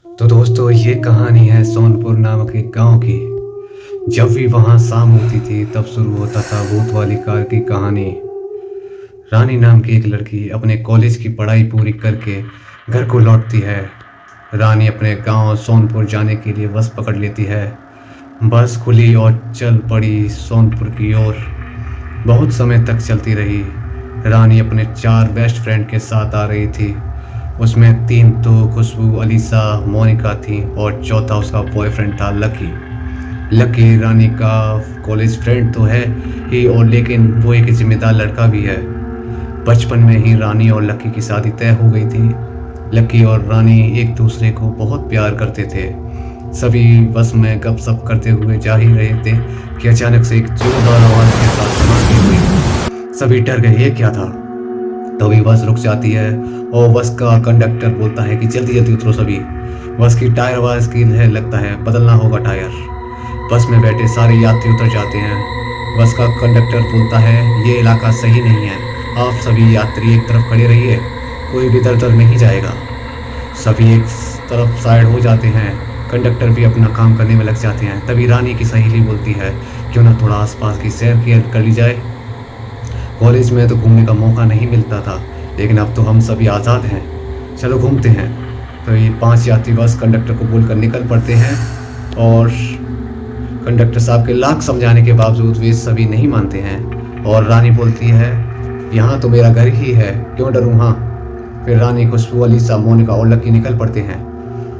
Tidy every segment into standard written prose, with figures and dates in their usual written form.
तो दोस्तों ये कहानी है सोनपुर नामक एक गांव की। जब भी वहां शाम होती थी तब शुरू होता था भूत वाली कार की कहानी। रानी नाम की एक लड़की अपने कॉलेज की पढ़ाई पूरी करके घर को लौटती है। रानी अपने गांव सोनपुर जाने के लिए बस पकड़ लेती है। बस खुली और चल पड़ी सोनपुर की ओर। बहुत समय तक चलती रही। रानी अपने 4 बेस्ट फ्रेंड के साथ आ रही थी। उसमें 3 तो खुशबू, अलीसा, मोनिका थी और चौथा उसका बॉयफ्रेंड था लकी। लकी रानी का कॉलेज फ्रेंड तो है ही, और लेकिन वो एक जिम्मेदार लड़का भी है। बचपन में ही रानी और लकी की शादी तय हो गई थी। लकी और रानी एक दूसरे को बहुत प्यार करते थे। सभी बस में गपशप करते हुए जा ही रहे थे कि अचानक से एक जोरदार आवाज के साथ धमाके हुई। सभी डर गए, ये क्या था? तभी बस रुक जाती है और बस का कंडक्टर बोलता है कि जल्दी जल्दी उतरो सभी। बस की टायर आवाज की है, लगता है बदलना होगा टायर। बस में बैठे सारे यात्री उतर जाते हैं। बस का कंडक्टर बोलता है ये इलाका सही नहीं है, आप सभी यात्री एक तरफ खड़े रहिए, कोई भी इधर उधर नहीं जाएगा। सभी एक तरफ साइड हो जाते हैं। कंडक्टर भी अपना काम करने में लग जाते हैं। तभी रानी की सहेली बोलती है क्यों ना थोड़ा आसपास की सैर कर ली जाए। कॉलेज में तो घूमने का मौका नहीं मिलता था, लेकिन अब तो हम सभी आज़ाद हैं, चलो घूमते हैं। तो ये 5 यात्री बस कंडक्टर को बोलकर निकल पड़ते हैं, और कंडक्टर साहब के लाख समझाने के बावजूद वे सभी नहीं मानते हैं। और रानी बोलती है यहाँ तो मेरा घर ही है, क्यों डरूँ। हाँ, फिर रानी, खुशबू, अलीसा, मोनिका और लकी निकल पड़ते हैं।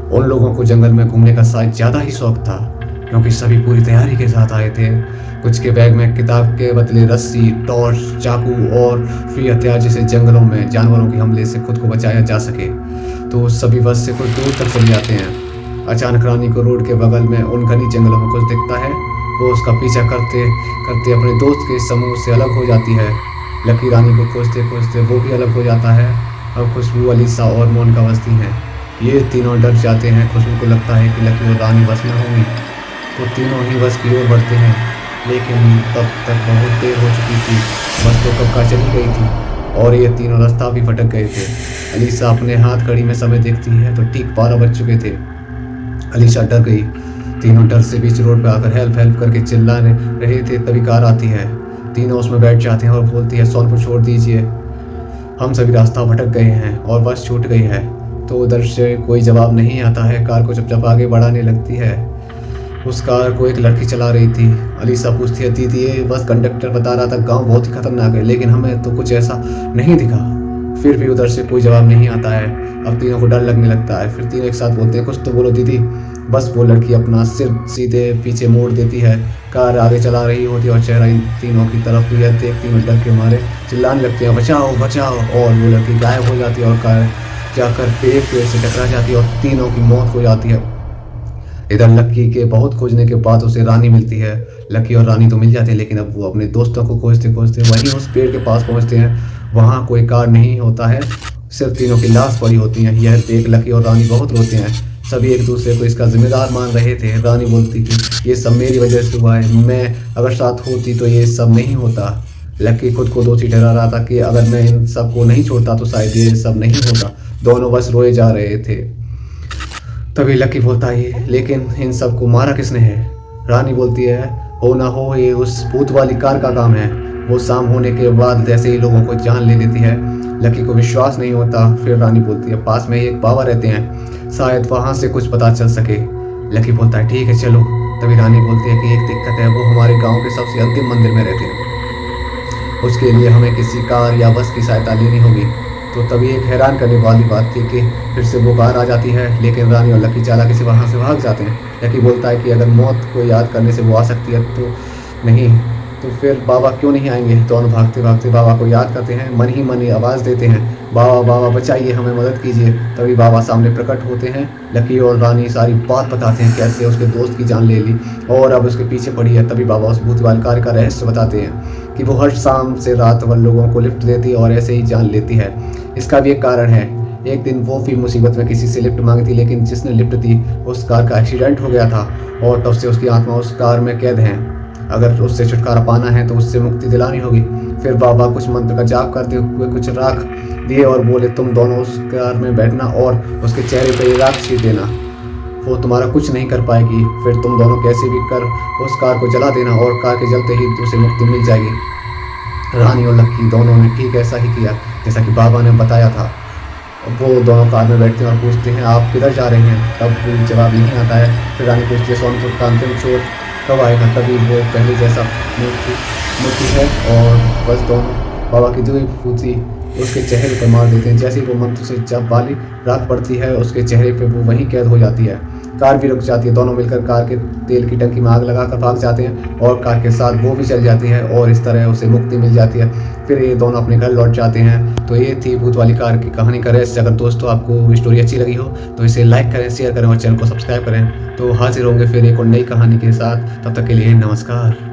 उन लोगों को जंगल में घूमने का शायद ज़्यादा ही शौक था, क्योंकि सभी पूरी तैयारी के साथ आए थे। कुछ के बैग में किताब के बदले रस्सी, टॉर्च, चाकू और फ्री हथियार, जिसे जंगलों में जानवरों के हमले से खुद को बचाया जा सके। तो सभी बस से कुछ दूर तक चले जाते हैं। अचानक रानी को रोड के बगल में उन घनी जंगलों में कुछ दिखता है। वो उसका पीछा करते करते अपने दोस्त के समूह से अलग हो जाती है। लकी रानी को खोजते खोजते वो भी अलग हो जाता है। अब खुशबू, अलीसा और मोनिका बसती हैं। ये तीनों डर जाते हैं। खुशबू को लगता है कि लकी और रानी बस में होंगी, तो तीनों ही बस की ओर बढ़ते हैं। लेकिन तब तक बहुत देर हो चुकी थी। बस तो कब का चली गई थी और ये तीनों रास्ता भी भटक गए थे। अलीसा अपने हाथ घड़ी में समय देखती है तो ठीक 12 बज चुके थे। अलीसा डर गई। तीनों डर से बीच रोड पर आकर हेल्प हेल्प करके चिल्ला रहे थे। तभी कार आती है। तीनों उसमें बैठ जाते हैं और बोलती है सोनपुर छोड़ दीजिए, हम सभी रास्ता भटक गए हैं और बस छूट गई है। तो उधर से कोई जवाब नहीं आता है। कार को चुपचाप आगे बढ़ाने लगती है। उस कार को एक लड़की चला रही थी। अलीसा पूछती है दीदी, ये बस कंडक्टर बता रहा था गांव बहुत ही खतरनाक है, लेकिन हमें तो कुछ ऐसा नहीं दिखा। फिर भी उधर से कोई जवाब नहीं आता है। अब तीनों को डर लगने लगता है। फिर तीनों एक साथ बोलते हैं कुछ तो बोलो दीदी। बस वो लड़की अपना सिर सीधे पीछे मोड़ देती है। कार आगे चला रही होती है और चेहरा इन तीनों की तरफ हुआ देख तीनों डर के मारे चिल्लाने लगते हैं बचाओ बचाओ। और वो लड़की गायब हो जाती है और कार जाकर पेड़ से टकरा जाती है और तीनों की मौत हो जाती है। इधर लकी के बहुत खोजने के बाद उसे रानी मिलती है। लकी और रानी तो मिल जाते हैं, लेकिन अब वो अपने दोस्तों को खोजते खोजते वहीं उस पेड़ के पास पहुंचते हैं। वहां कोई कार नहीं होता है, सिर्फ तीनों की लाश पड़ी होती है। यह देख लकी और रानी बहुत रोते हैं। सभी एक दूसरे को इसका जिम्मेदार मान रहे थे। रानी बोलती कि ये सब मेरी वजह से हुआ है, मैं अगर साथ होती तो ये सब नहीं होता। लकी खुद को दोषी ठहरा रहा था कि अगर मैं इन सब को नहीं छोड़ता तो शायद ये सब नहीं होता। दोनों बस रोए जा रहे थे। तभी लकी बोलता है लेकिन इन सब को मारा किसने है? रानी बोलती है हो ना हो ये उस भूत वाली कार का काम है। वो शाम होने के बाद जैसे ही लोगों को जान ले लेती है। लकी को विश्वास नहीं होता। फिर रानी बोलती है पास में ही एक बाबा रहते हैं, शायद वहां से कुछ पता चल सके। लकी बोलता है ठीक है चलो। तभी रानी बोलती है कि एक दिक्कत है, वो हमारे गांव के सबसे अंतिम मंदिर में रहते हैं, उसके लिए हमें किसी कार या बस की सहायता लेनी होगी। तो तभी एक हैरान करने वाली बात थी कि फिर से वो कार आ जाती है, लेकिन रानी और लकी चालाकी से वहाँ से भाग जाते हैं। लकी बोलता है कि अगर मौत को याद करने से वो आ सकती है तो नहीं, तो फिर बाबा क्यों नहीं आएंगे। दोनों भागते भागते बाबा को याद करते हैं, मन ही मन ही आवाज़ देते हैं बाबा बाबा बचाइए, हमें मदद कीजिए। तभी बाबा सामने प्रकट होते हैं। लकी और रानी सारी बात बताते हैं कैसे उसके दोस्त की जान ले ली और अब उसके पीछे पड़ी है। तभी बाबा उस भूत वाली कार का रहस्य बताते हैं कि वो हर शाम से रात भर लोगों को लिफ्ट देती है और ऐसे ही जान लेती है। इसका भी एक कारण है। एक दिन वो भी मुसीबत में किसी से लिफ्ट मांगी थी, लेकिन जिसने लिफ्ट दी उस कार का एक्सीडेंट हो गया था और तब से उसकी आत्मा उस कार में कैद है। अगर उससे छुटकारा पाना है तो उससे मुक्ति दिलानी होगी। फिर बाबा कुछ मंत्र का जाप करते हुए कुछ राख दिए और बोले तुम दोनों उस कार में बैठना और उसके चेहरे पर ये राख छीट देना। वो तुम्हारा कुछ नहीं कर पाएगी। फिर तुम दोनों कैसे भी कर उस कार को जला देना और कार के जलते ही उसे मुक्ति मिल जाएगी। रानी और लक्की दोनों ने ठीक ऐसा ही किया जैसा कि बाबा ने बताया था। वो दोनों कार में बैठते हैं और पूछते हैं आप किधर जा रहे हैं। तब कोई जवाब नहीं आता है। फिर रानी पूछती है सोनपुर का अंतिम छोर कब आएगा। तभी वो पहले जैसा मूर्ति है और बस दोनों बाबा की जो फूसी उसके चेहरे पर मार देते हैं। जैसे ही वो मंत्र से जब वाली राख पड़ती है उसके चेहरे पे वो वहीं कैद हो जाती है। कार भी रुक जाती है। दोनों मिलकर कार के तेल की टंकी में आग लगाकर भाग जाते हैं और कार के साथ वो भी चल जाती है और इस तरह उसे मुक्ति मिल जाती है। फिर ये दोनों अपने घर लौट जाते हैं। तो ये थी भूत वाली कार की कहानी का रहस्य। अगर दोस्तों आपको स्टोरी अच्छी लगी हो तो इसे लाइक करें, शेयर करें और चैनल को सब्सक्राइब करें। तो हाजिर होंगे फिर एक और नई कहानी के साथ। तब तक के लिए नमस्कार।